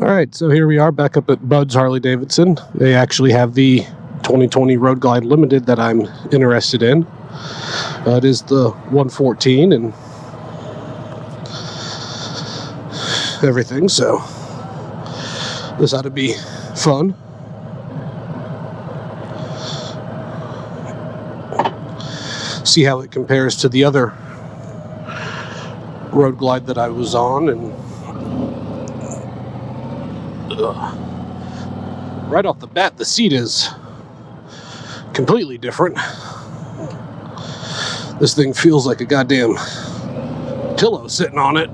All right, so here we are back up at Bud's Harley Davidson. They actually have the 2020 Road Glide Limited that I'm interested in. It is the 114 and everything, so this ought to be fun. See how it compares to the other Road Glide that I was on, and right off the bat, the seat is completely different. This thing feels like a goddamn pillow sitting on it.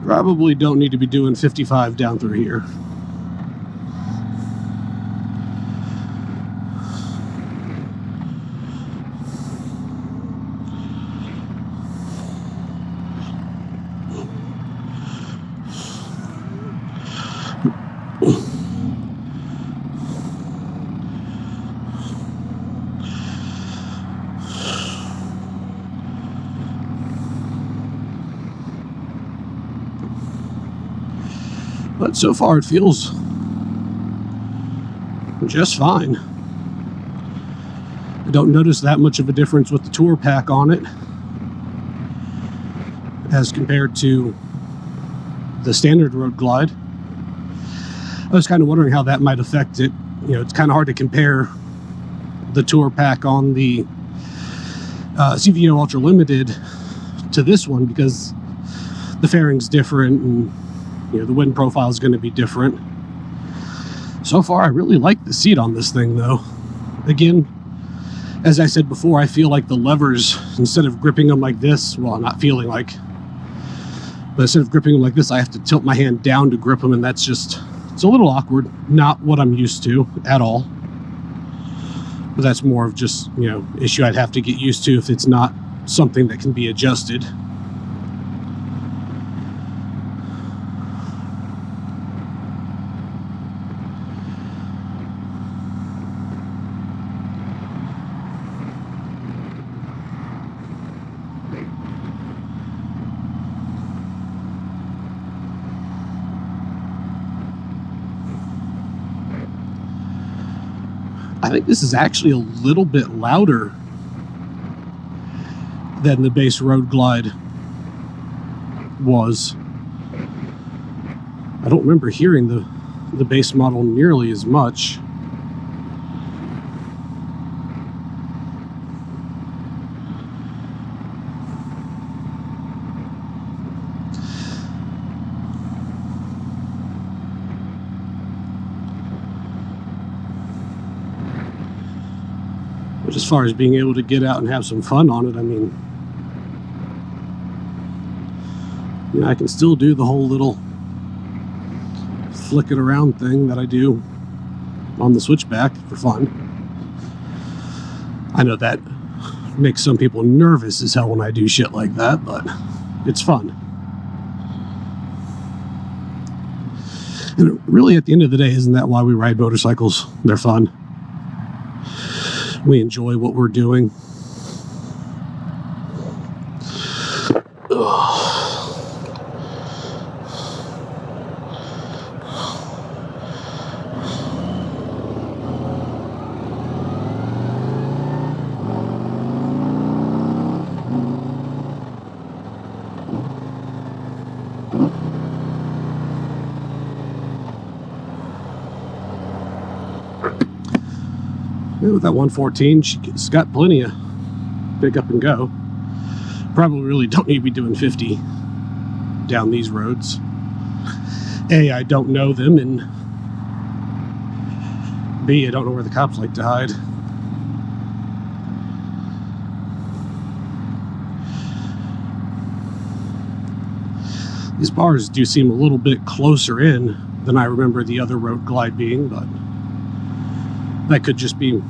Probably don't need to be doing 55 down through here. But so far it feels just fine. I don't notice that much of a difference with the tour pack on it as compared to the standard Road Glide. I was kind of wondering how that might affect it. You know, it's kind of hard to compare the tour pack on the CVO Ultra Limited to this one because the fairing's different and the wind profile is going to be different. So far, I really like the seat on this thing, though. Again, as I said before, I feel like the levers, instead of gripping them like this, well, not feeling like, but instead of gripping them like this, I have to tilt my hand down to grip them, and that's just, it's a little awkward. Not what I'm used to at all. But that's more of just, issue I'd have to get used to if it's not something that can be adjusted. I think this is actually a little bit louder than the base Road Glide was. I don't remember hearing the base model nearly as much. But as far as being able to get out and have some fun on it, I mean, I can still do the whole little flick it around thing that I do on the switchback for fun. I know that makes some people nervous as hell when I do shit like that, but it's fun. And really, at the end of the day, isn't that why we ride motorcycles? They're fun. We enjoy what we're doing. With that 114, she's got plenty of pick up and go. Probably really don't need to be doing 50 down these roads. A, I don't know them, and B, I don't know where the cops like to hide. These bars do seem a little bit closer in than I remember the other Road Glide being, but that could just be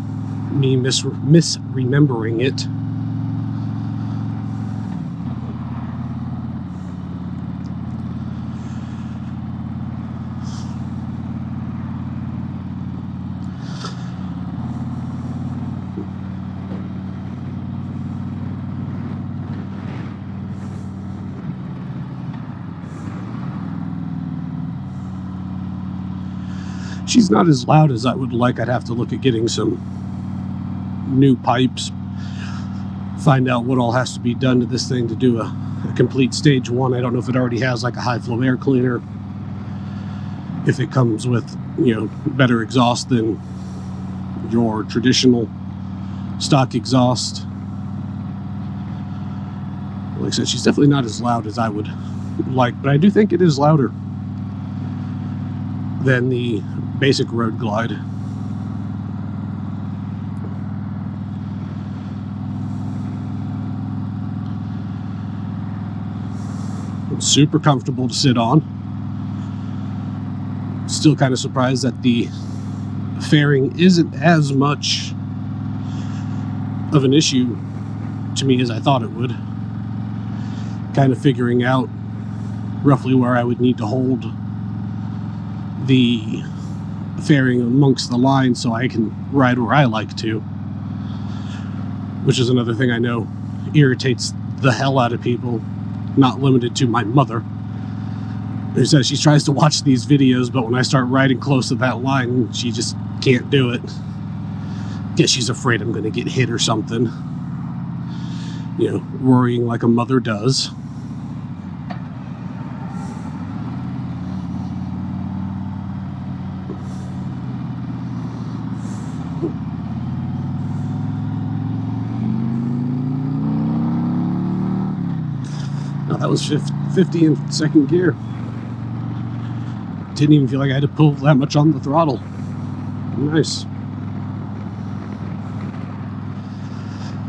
me misremembering it. She's not as loud as I would like. I'd have to look at getting some new pipes, find out what all has to be done to this thing to do a complete stage 1. I don't know if it already has like a high flow air cleaner, if it comes with, you know, better exhaust than your traditional stock exhaust. Like I said, she's definitely not as loud as I would like, but I do think it is louder than the basic Road Glide. It's super comfortable to sit on. Still kind of surprised that the fairing isn't as much of an issue to me as I thought it would. Kind of figuring out roughly where I would need to hold the fairing amongst the lines so I can ride where I like to, which is another thing I know irritates the hell out of people, not limited to my mother, who says she tries to watch these videos, but when I start riding close to that line, she just can't do it. Guess she's afraid I'm going to get hit or something. You know, worrying like a mother does. Now that was 50 in second gear. Didn't even feel like I had to pull that much on the throttle. Nice.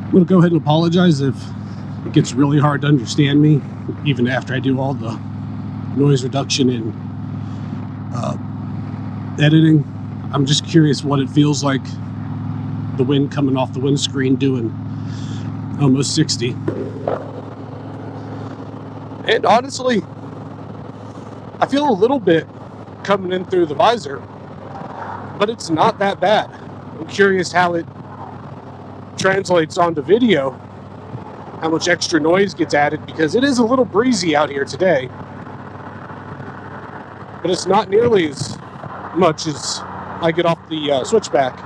I'm going to go ahead and apologize if it gets really hard to understand me, even after I do all the noise reduction and editing. I'm just curious what it feels like, the wind coming off the windscreen doing almost 60. And honestly, I feel a little bit coming in through the visor, but it's not that bad. I'm curious how it translates onto video, how much extra noise gets added, because it is a little breezy out here today, but it's not nearly as much as I get off the switchback,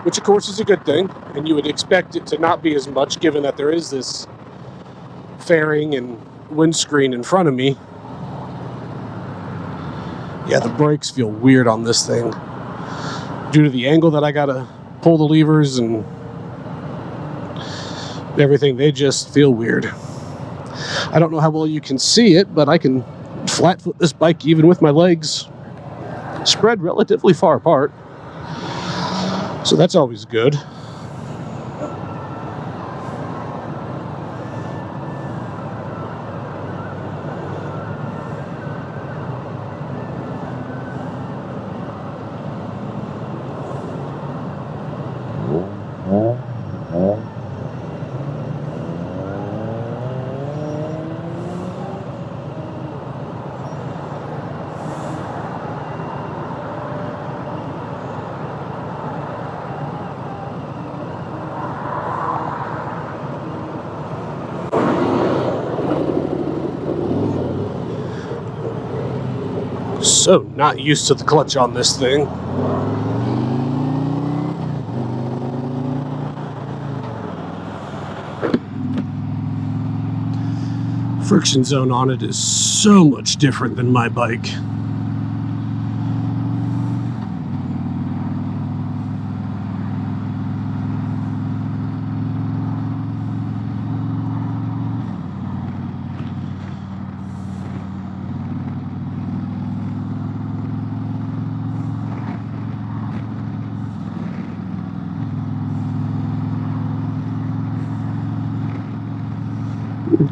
which of course is a good thing, and you would expect it to not be as much given that there is this fairing and windscreen in front of me. Yeah, the brakes feel weird on this thing due to the angle that I gotta pull the levers and everything. They just feel weird. I don't know how well you can see it, but I can flat foot this bike even with my legs spread relatively far apart, so that's always good. So not used to the clutch on this thing. Friction zone on it is so much different than my bike.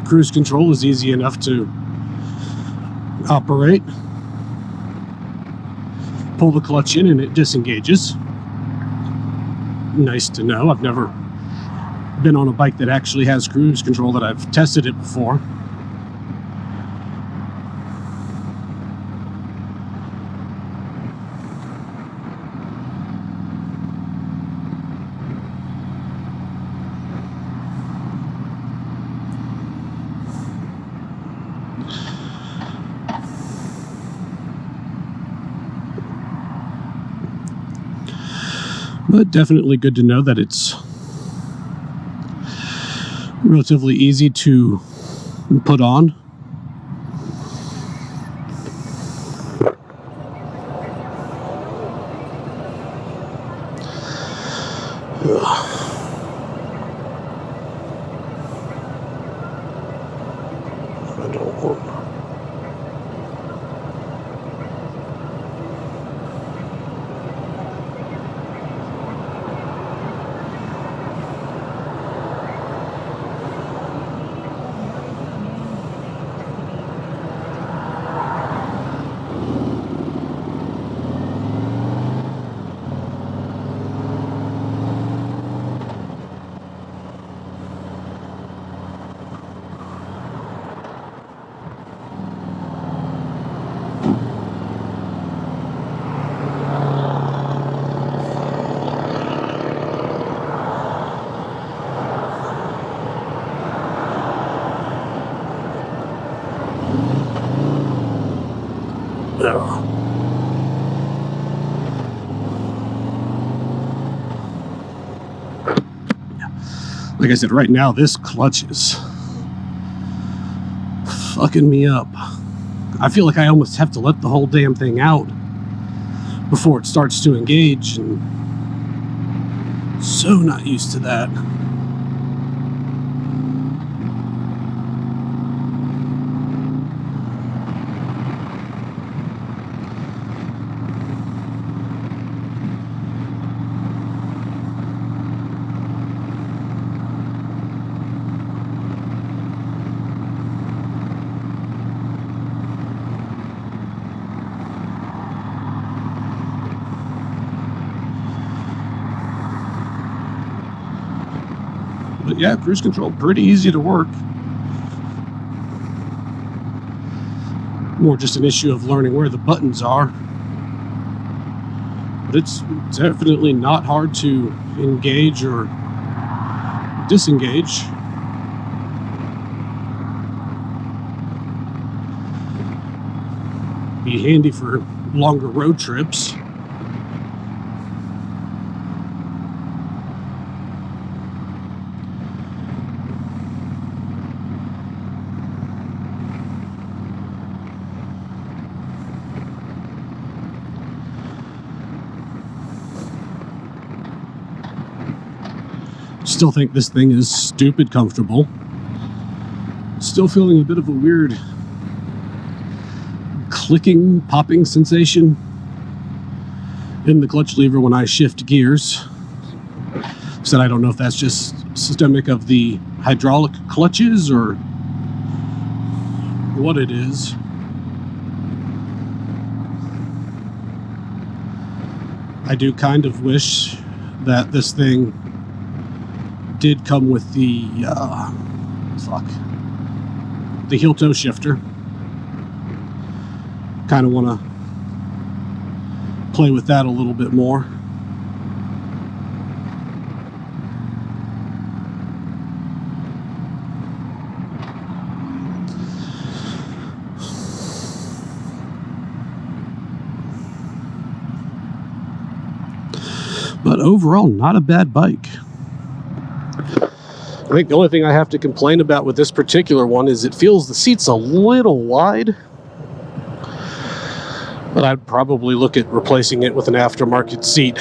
Cruise control is easy enough to operate. Pull the clutch in and it disengages. Nice to know. I've never been on a bike that actually has cruise control that I've tested it before. But definitely good to know that it's relatively easy to put on. I don't want. Like I said, right now this clutch is fucking me up. I feel like I almost have to let the whole damn thing out before it starts to engage, and so not used to that. But yeah, cruise control, pretty easy to work. More just an issue of learning where the buttons are. But it's definitely not hard to engage or disengage. Be handy for longer road trips. Still think this thing is stupid comfortable. Still feeling a bit of a weird clicking, popping sensation in the clutch lever when I shift gears. So I don't know if that's just systemic of the hydraulic clutches or what it is. I do kind of wish that this thing did come with the the heel toe shifter. Kind of want to play with that a little bit more. But overall, not a bad bike. I think the only thing I have to complain about with this particular one is it feels the seat's a little wide. But I'd probably look at replacing it with an aftermarket seat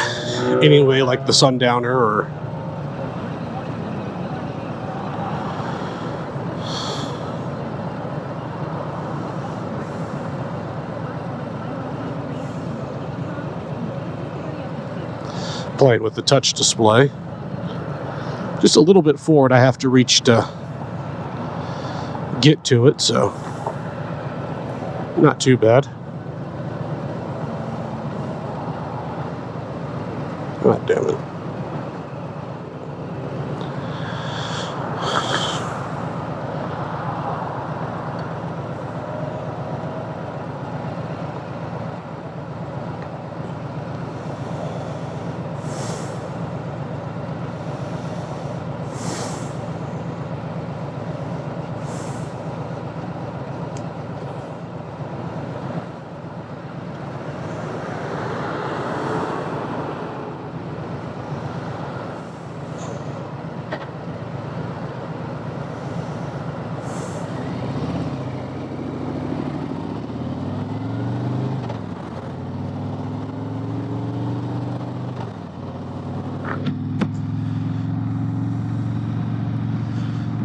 anyway, like the Sundowner or playing with the touch display. Just a little bit forward I have to reach to get to it, so not too bad. God damn it.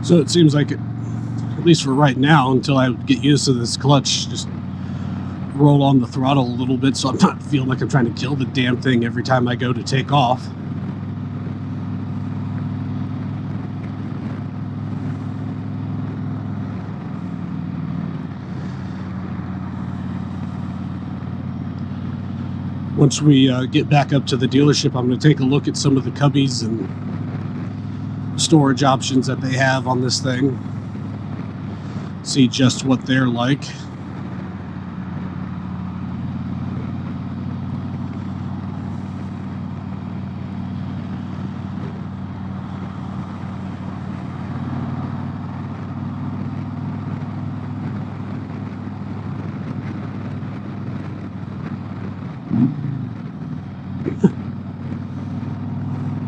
So it seems like, at least for right now, until I get used to this clutch, just roll on the throttle a little bit so I'm not feeling like I'm trying to kill the damn thing every time I go to take off. Once we get back up to the dealership, I'm going to take a look at some of the cubbies and storage options that they have on this thing. See just what they're like.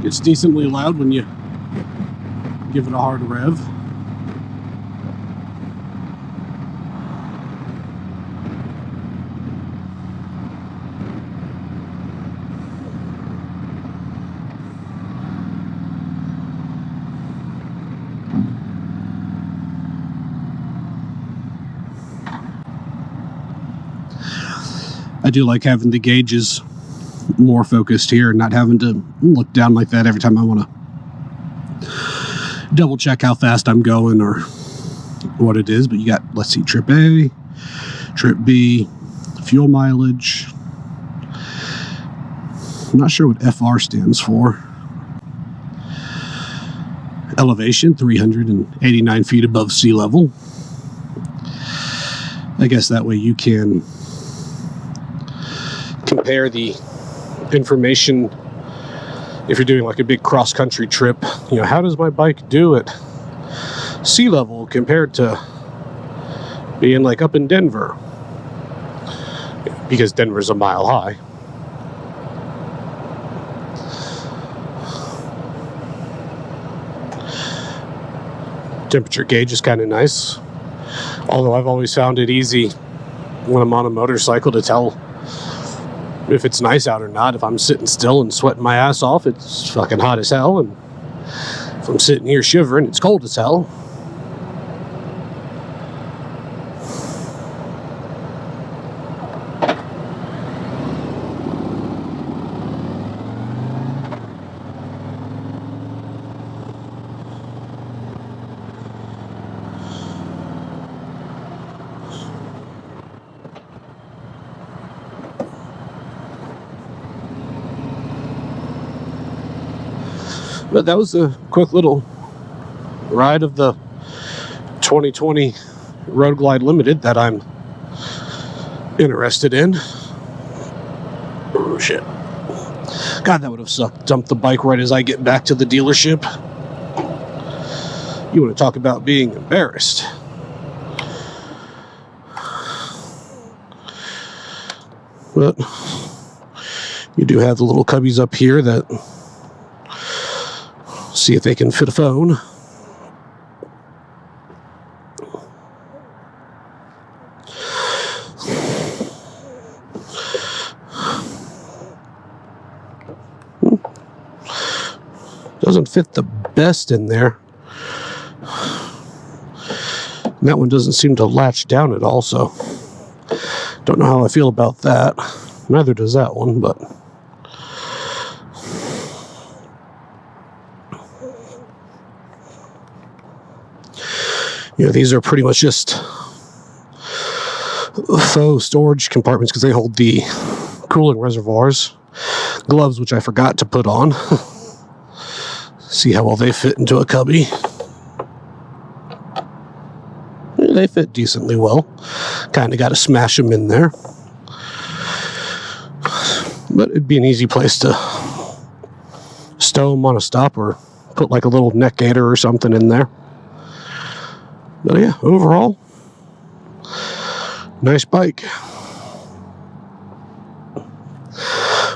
It's decently loud when you give it a hard rev. I do like having the gauges more focused here and not having to look down like that every time I want to double check how fast I'm going or what it is. But you got, let's see, trip A, trip B, fuel mileage. I'm not sure what FR stands for. Elevation, 389 feet above sea level. I guess that way you can compare the information if you're doing like a big cross-country trip. You know, how does my bike do at sea level compared to being like up in Denver? Because Denver's a mile high. Temperature gauge is kind of nice. Although I've always found it easy when I'm on a motorcycle to tell if it's nice out or not. If I'm sitting still and sweating my ass off, it's fucking hot as hell. And if I'm sitting here shivering, it's cold as hell. But that was a quick little ride of the 2020 Road Glide Limited that I'm interested in. Oh, shit. God, that would have sucked. Dump the bike right as I get back to the dealership. You want to talk about being embarrassed. But you do have the little cubbies up here that see if they can fit a phone. Doesn't fit the best in there. And that one doesn't seem to latch down at all, so don't know how I feel about that. Neither does that one, but you know, these are pretty much just faux storage compartments because they hold the cooling reservoirs. Gloves, which I forgot to put on. See how well they fit into a cubby. They fit decently well. Kind of got to smash them in there. But it'd be an easy place to stow them on a stop or put like a little neck gaiter or something in there. But yeah, overall, nice bike.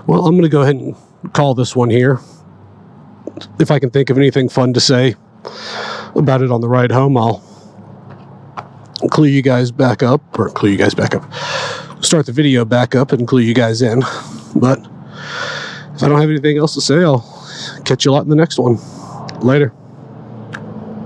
Well, I'm going to go ahead and call this one here. If I can think of anything fun to say about it on the ride home, I'll clue you guys back up, start the video back up and clue you guys in. But if I don't have anything else to say, I'll catch you a lot in the next one. Later.